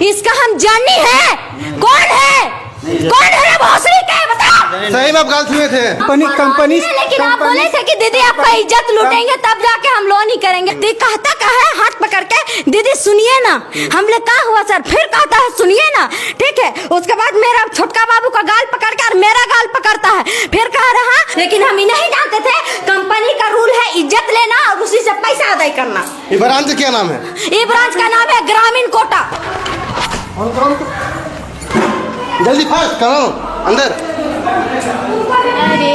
इसका हम जानी है कौन है भोसड़ी का है बताओ। सही में आप गाल सुने थे कंपनी लेकिन आप बोले थे कि दीदी आपका इज्जत लूटेंगे तब जाके हम लोन ही करेंगे। दीदी कहता का है हाथ पकड़ के दीदी सुनिए ना हमने कहा हुआ सर फिर कहता है सुनिए ना ठीक है। उसके बाद मेरा छोटका बाबू का गाल पकड़ के और मेरा गाल पकड़ता है फिर कह रहा लेकिन हम ही नहीं जानते थे कंपनी का रूल है इज्जत लेना और उसी से पैसा अदा करना। ये ब्रांच क्या नाम है? ये ब्रांच का नाम है ग्रामीण कोटा। जल्दी फास्ट करो अंदर। अरे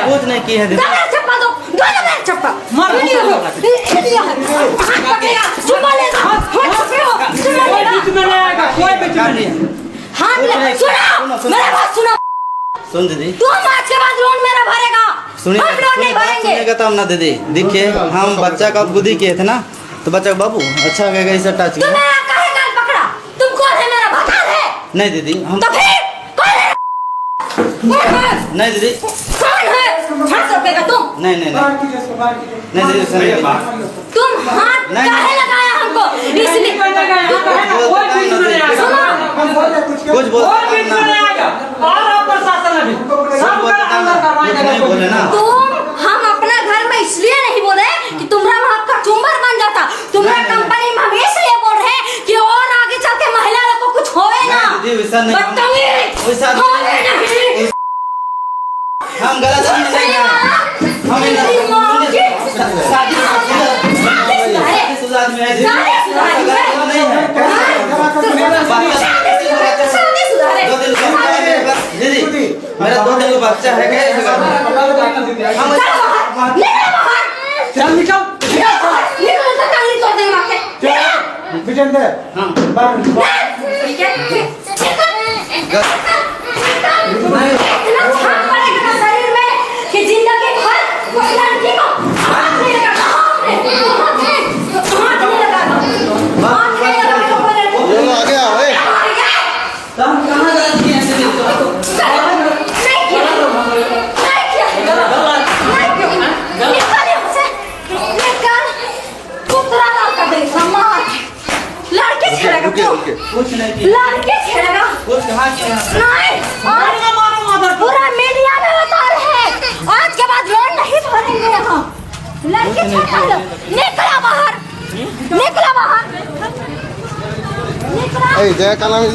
कुछ नहीं की है चप्पा दो चप्पा सुन दीदी तुम आज के बाद लोन मेरा भरेगा सुनिए हम लोन नहीं भरेंगे। सुनिएगा तब ना दीदी देखिए हम बच्चा का बुद्धि किए थे ना तो बच्चा बाबू अच्छा कहेगा इसे टच किया। तुम्हें काहे गाल पकड़ा तुम कौन है मेरा भगवान है? नहीं दीदी हम तो फिर कौन है? नहीं दीदी कौन है? हाथ रखेगा तुम? नहीं दीदी सुनिए तुम हाथ काहे लगाया हमको इसलिए कुछ बोले ना तुम हम अपना घर में इसलिए नहीं बोले कि तुम्हारा आपका चुम्बर बन जाता। तुम्हारा कंपनी में हम इसलिए बोल रहे हैं कि और आगे चल के महिला लोग को कुछ होए ना। हम गलत दीदी मेरा 2 दिन का बच्चा है शरीर में कि जिंदगी भर उस लड़की को हाथ नहीं लगाना आगे आओ कुछ नहीं लड़के छेड़ेगा कुछ कहाँ किया नहीं पूरा मीडिया में बता रहे हैं आज के बाद लोन नहीं भरेंगे यहाँ। लड़के छेड़ा लो निकला बाहर जगह का नाम है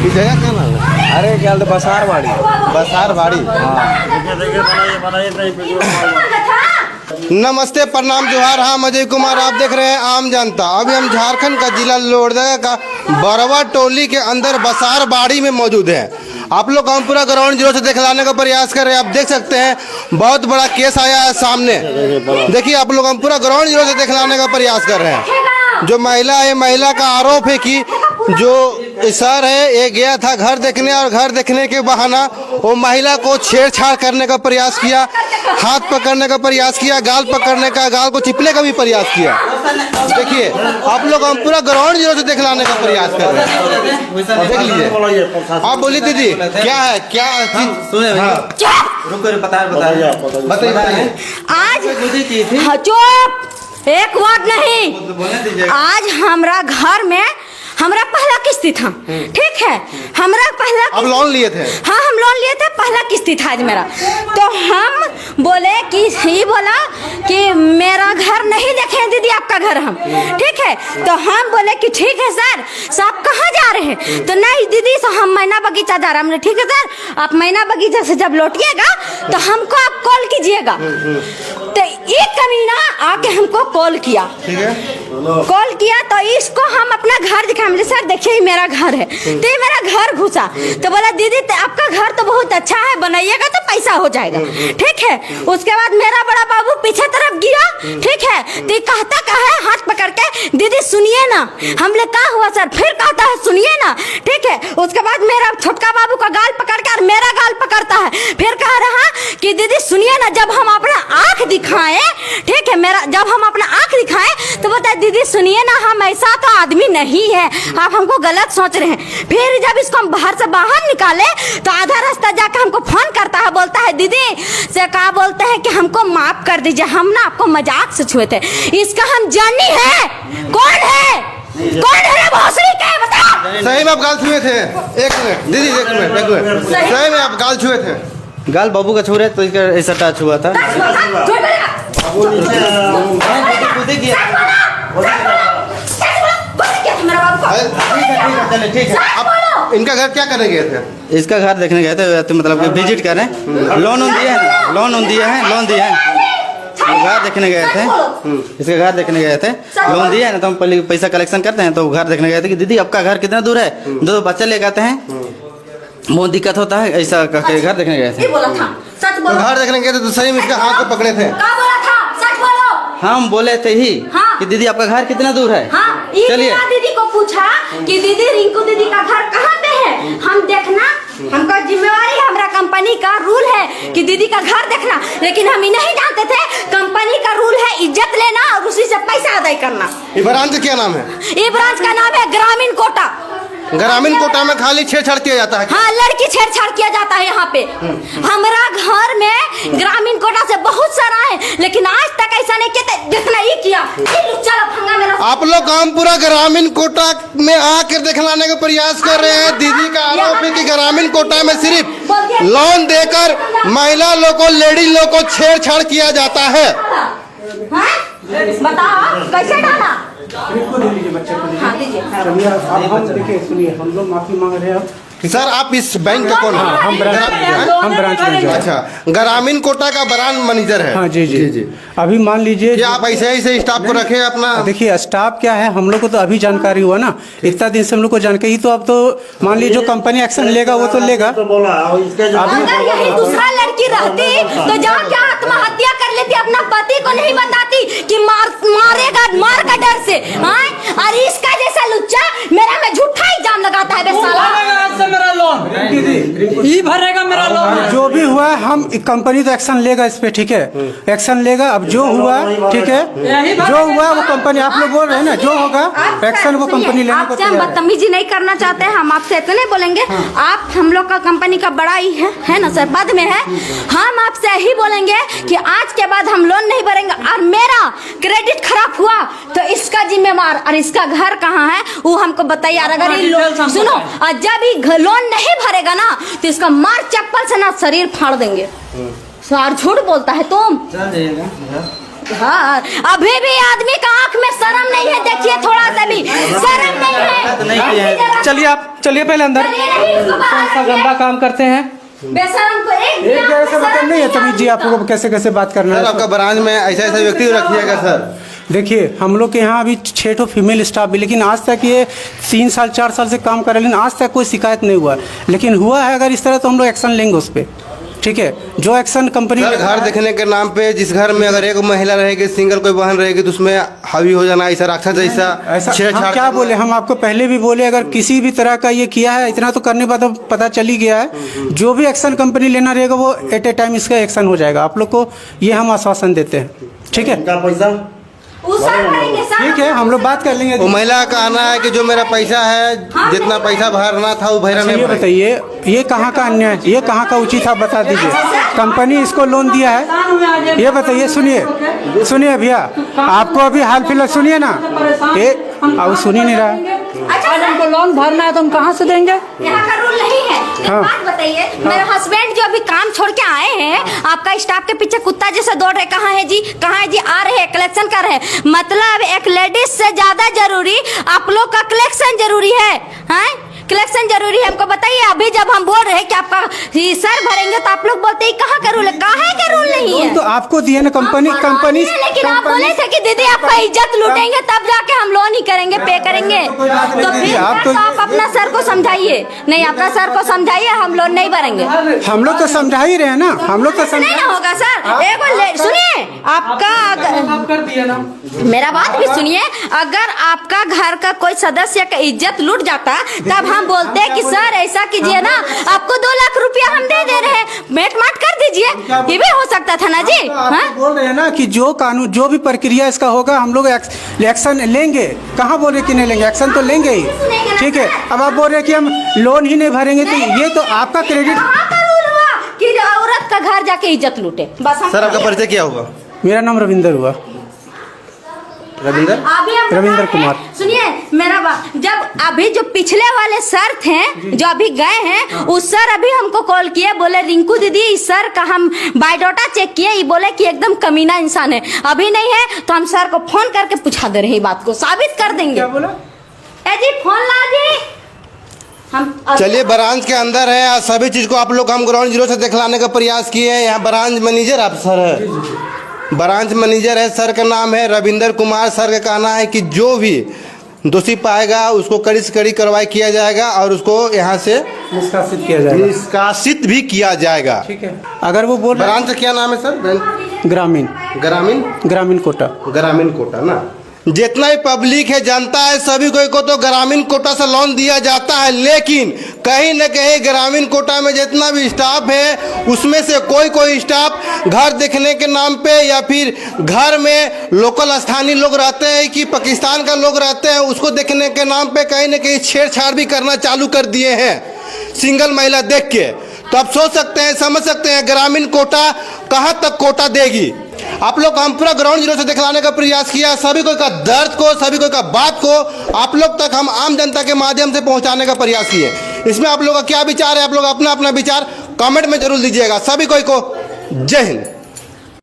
जगह का नाम है अरे क्या बसार बाड़ी नमस्ते प्रणाम जोहार। हाँ अजय कुमार आप देख रहे हैं आम जनता। अभी हम झारखंड का जिला लोहरदगा का बरवा टोली के अंदर बसार बाड़ी में मौजूद है। आप लोग हम पूरा ग्राउंड जीरो से दिखलाने का प्रयास कर रहे हैं। आप देख सकते हैं बहुत बड़ा केस आया है सामने। देखिए आप लोग हम पूरा ग्राउंड जीरो से दिखलाने का प्रयास कर रहे हैं। जो महिला है महिला का आरोप है कि जो सर है ये गया था घर देखने और घर देखने के बहाना वो महिला को छेड़छाड़ करने का प्रयास किया, हाथ पकड़ने का प्रयास किया, गाल पकड़ने का, गाल को चिपने का भी प्रयास किया। देखिए आप लोग हम पूरा ग्राउंड जीरो से दिखलाने का प्रयास कर रहे हैं। देख लीजिए आप बोली दीदी क्या है क्या सुने रुको बताइए आज चुप एक वर्ड नहीं। आज हमारा घर में हमारा पहला किस्ती था ठीक है। हमारा पहला अब लोन लिए थे। हाँ हम लोन लिए थे पहला किस्ती था आज मेरा। तो हम बोले कि ही बोला कि मेरा घर नहीं देखे दीदी आपका घर हम ठीक है। तो हम बोले कि ठीक है सर साहब कहाँ जा रहे हैं? तो नहीं दीदी तो हम मैना बगीचा जा रहे हैं। हमने ठीक है सर आप मैना बगीचा से जब लौटिएगा तो हमको आप कॉल कीजिएगा। तो एक कमीना आके हमको कॉल किया तो इसको हम अपना घर दिखाए। हम बोले सर देखिए ये मेरा घर है। तो ये मेरा घर घुसा तो बोला दीदी आपका घर तो बहुत अच्छा है, बनाइएगा तो पैसा हो जाएगा। ठीक है, उसके बाद मेरा बड़ा बाबू पीछे तरफ गिरा। ठीक है, तो ये कहता का है हाथ पकड़ के दीदी सुनिए ना। हम बोले क्या हुआ सर? फिर कहता है सुनिए ना। ठीक है, उसके बाद मेरा छोटका बाबू का गाल पकड़ कर मेरा गाल पकड़ता है, फिर कह रहा कि दीदी सुनिए ना, जब हम अपना आंख दिखाएं, ठीक है, मेरा जब हम अपना आंख दिखाएं तो बोलता है दीदी सुनिए ना, हम ऐसा तो आदमी नहीं है, आप हमको गलत सोच रहे हैं। फिर जब इसको हम बाहर निकाले तो आधा रास्ता जाकर हमको फोन करता है, बोलता है दीदी से कहा बोलते हैं कि हमको माफ कर दीजिए, हम ना आपको मजाक से छुए थे। इसका हम जानी है कौन है, कौन है रे भोसड़ी के बताओ। सही में आप गाल छुए थे? एक मिनट दीदी, एक मिनट, सही में आप गाल छुए थे? गाल बाबू का छू रहे तो इसका ऐसा टच हुआ था। ठीक है, अब इनका घर क्या करने गए थे? इसका घर देखने गए थे, तो मतलब कि विजिट करें, लोन दिए हैं, लोन दिए हैं, घर देखने गए थे। इसका घर देखने गए थे, लोन दिया है ना, तो हम पहले पैसा कलेक्शन करते हैं, तो घर देखने गए थे कि दीदी आपका घर कितना दूर है, दो बच्चे ले आते हैं, बहुत दिक्कत होता है, ऐसा करके घर देखने गए थे। तो घर देखने गए थे तो सही में इसका हाथ को पकड़े थे? हम बोले थे ही कि दीदी आपका घर कितना दूर है। चलिए दीदी को पूछा कि दीदी रिंकू दीदी का घर कहाँ पे है, हम देखना, हमको जिम्मेवारी है, हमारा कंपनी का रूल है कि दीदी का घर देखना, लेकिन हम ही नहीं जानते थे कंपनी का रूल है इज्जत लेना और उसी से पैसा अदा करना। ये ब्रांच क्या नाम है? ये ब्रांच का नाम है ग्रामीण कोटा। ग्रामीण कोटा में खाली छेड़छाड़ किया जाता है? हाँ, लड़की छेड़छाड़ किया जाता है यहाँ पे। हमारा घर में ग्रामीण कोटा से बहुत सारा है, लेकिन आज तक ऐसा नहीं किया, देखना ये किया, ये लुच्चा लफंगा मेरा। आप लोग काम पूरा ग्रामीण कोटा में आकर दिखलाने का प्रयास कर रहे हैं। दीदी का आरोप है कि ग्रामीण कोटा में सिर्फ लोन देकर महिला लोग को, लेडी लोग को छेड़छाड़ किया जाता है। बताओ कैसे डाला? हाँ दीजिए। देखिए सुनिए, हम लोग माफी मांग रहे हैं। सर आप इस बैंक का कौन है? हम ब्रांच मैनेजर। अच्छा, ग्रामीण कोटा का ब्रांच मैनेजर है? हाँ जी जी। अभी मान लीजिए कि आप ऐसे ही स्टाफ को रखे अपना? देखिए स्टाफ क्या है, हम लोग को तो अभी जानकारी हुआ ना, इतना दिन से हम लोग को जानकारी, तो अब तो मान लीजिए जो कंपनी एक्शन लेगा वो तो लेगा। अगर यही दूसरा लड़की रहती तो जाके आत्महत्या कर लेती, अपना पति को नहीं बताती कि मारेगा, मार का डर से। और इसका जैसा लुच्चा मेरा में झूठा इल्जाम लगाता है बेसाला। मेरा लोन ही भरेगा, मेरा लोन जो भी हुआ हम कंपनी तो एक्शन लेगा इस पे, ठीक है, एक्शन लेगा। अब जो हुआ ठीक है, जो हुआ वो कंपनी, आप लोग बोल रहे हैं ना, जो होगा एक्शन वो कंपनी लेने को आपसे हम बदतमीजी नहीं करना चाहते हैं, हम आपसे इतने बोलेंगे। आप हम लोग का कंपनी का बड़ा ही है ना सर, पद में है, हम आपसे यही बोलेंगे कि आज के बाद हम लोन नहीं भरेंगे, और मेरा क्रेडिट खराब हुआ तो इसका जिम्मेवार, और इसका घर कहाँ है वो हमको बताइए। अगर ये सुनो, और जब ये लोन नहीं भरेगा ना तो इसका मार चप्पल से ना शरीर फाड़ देंगे। सर झूठ बोलता है तुम। हाँ, अभी भी आदमी का आंख में शर्म नहीं है, देखिए थोड़ा सा भी शर्म नहीं है। चलिए आप चलिए पहले अंदर, कौन सा गंदा काम करते हैं। बेशरम को एक ऐसा मतलब नहीं है तमीज जी, आपको कैसे कैसे बात करना है। सर आपका ब्रांच में ऐसे ऐसे व्यक्ति रखिएगा सर। देखिए हम लोग के यहाँ अभी 6 फीमेल स्टाफ भी, लेकिन आज तक ये 3 साल 4 साल से काम कर रहे हैं, लेकिन आज तक कोई शिकायत नहीं हुआ। लेकिन हुआ है अगर इस तरह तो हम लोग एक्शन लेंगे उस पर, ठीक है। जो एक्शन कंपनी घर देखने के नाम पे, जिस घर में अगर एक महिला रहेगी, सिंगल कोई बहन रहेगी, तो उसमें हावी हो जाना ऐसा राक्षस ऐसा छेड़छाड़। हम क्या बोले, हम आपको पहले भी बोले अगर किसी भी तरह का ये किया है, इतना तो करने बाद पता चल ही गया है। जो भी एक्शन कंपनी लेना रहेगा वो एट ए टाइम इसका एक्शन हो जाएगा। आप लोग को ये हम आश्वासन देते हैं, ठीक है। ठीक है, हम लोग बात कर लेंगे। वो महिला का कहना है कि जो मेरा पैसा है, जितना पैसा भरना था वो भरा नहीं। ये बताइए ये कहाँ का अन्याय, ये कहाँ का उचित है, बता दीजिए। कंपनी इसको लोन दिया है, ये बताइए। सुनिए भैया, आपको अभी हाल फिलहाल सुनिए ना, अब सुन ही नहीं रहा। आज हमको लोन भरना है तो हम कहाँ से देंगे। यहाँ का रूल नहीं है। हाँ। बात बताइए, मेरे हस्बैंड जो अभी काम छोड़ के आए हैं, आपका स्टाफ के पीछे कुत्ता जैसे दौड़ रहे, कहाँ है जी, कहाँ है जी, आ रहे हैं, कलेक्शन कर रहे हैं। मतलब एक लेडीज से ज्यादा जरूरी आप लोग का कलेक्शन जरूरी है। कलेक्शन जरूरी है हमको बताइए। अभी जब हम बोल रहे हैं कि आपका ये सर भरेंगे तो आप लोग बोलते हैं कहाँ का रूल है, कहाँ का रूल नहीं है। तो आपको दिए ना कंपनी, लेकिन आप बोले थे कि दीदी आपका इज्जत लूटेंगे तब जाके हम लोन ही करेंगे, पे करेंगे। तो फिर आप अपना सर को समझाइए, नहीं अपना सर को समझाइए, हम लोन नहीं भरेंगे। हम लोग तो समझा ही रहे हैं ना, हम लोग तो नहीं ना होगा सर। एक बार सुनिए, आपका आप कर दिए ना। मेरा बात भी सुनिए, अगर आपका घर का कोई सदस्य का इज्जत लूट जाता तब हम बोलते हैं कि सर ऐसा कीजिए ना, आपको 2 लाख रुपया हम दे दे रहे हैं, मेट माट कर दीजिए, ये भी हो सकता था ना जी। हाँ? बोल रहे हैं ना कि जो कानून, जो भी प्रक्रिया इसका होगा हम लोग एक्शन लेंगे। कहाँ बोल रहे कि नहीं लेंगे, एक्शन तो लेंगे ही, ठीक है। अब आप बोल रहे हैं कि हम लोन ही नहीं भरेंगे, तो ये तो आपका क्रेडिट। कहाँ का रूल हुआ कि औरत का घर जाके इज्जत लूटे? बस हम सर आपका परिचय क्या होगा? मेरा नाम रविंदर हुआ, रविंदर अभी हम रविंदर कुमार। सुनिए मेरा बात, जब अभी जो पिछले वाले सर थे जो अभी गए हैं, उस सर अभी हमको कॉल किए, बोले रिंकू दीदी इस सर का हम बायोडाटा चेक किए, ये बोले कि एकदम कमीना इंसान है, अभी नहीं है तो हम सर को फोन करके पूछा दे रहे हैं, बात को साबित कर देंगे। क्या बोला? ए जी फोन ला जी। हम चलिए, ब्रांच के अंदर है, आज सभी चीज को आप लोग हम ग्राउंड जीरो से दिखलाने का प्रयास किए हैं। यहाँ ब्रांच मैनेजर आप सर है, ब्रांच मैनेजर है, सर का नाम है रविंदर कुमार। सर का कहना है कि जो भी दोषी पाएगा उसको कड़ी से कड़ी कार्रवाई किया जाएगा और उसको यहाँ से निष्कासित किया जाएगा, निष्कासित भी किया जाएगा, ठीक है। अगर वो बोल ब्रांच का क्या नाम है सर? ग्रामीण ग्रामीण कोटा, ग्रामीण कोटा ना। जितना भी पब्लिक है, जनता है, सभी को तो ग्रामीण कोटा से लोन दिया जाता है, लेकिन कहीं न कहीं ग्रामीण कोटा में जितना भी स्टाफ है उसमें से कोई स्टाफ घर देखने के नाम पे या फिर घर में लोकल स्थानीय लोग रहते हैं कि पाकिस्तान का लोग रहते हैं, उसको देखने के नाम पे कहीं न कहीं छेड़छाड़ भी करना चालू कर दिए हैं सिंगल महिला देख के। तो आप सोच सकते हैं, समझ सकते हैं ग्रामीण कोटा कहाँ तक कोटा देगी। आप लोग हम पूरा ग्राउंड जीरो से दिखलाने का प्रयास किया, सभी कोई का दर्द को, सभी कोई का बात को आप लोग तक हम आम जनता के माध्यम से पहुंचाने का प्रयास किए। इसमें आप लोग का क्या विचार है, आप लोग अपना अपना विचार कमेंट में जरूर दीजिएगा। सभी कोई को जय हिंद।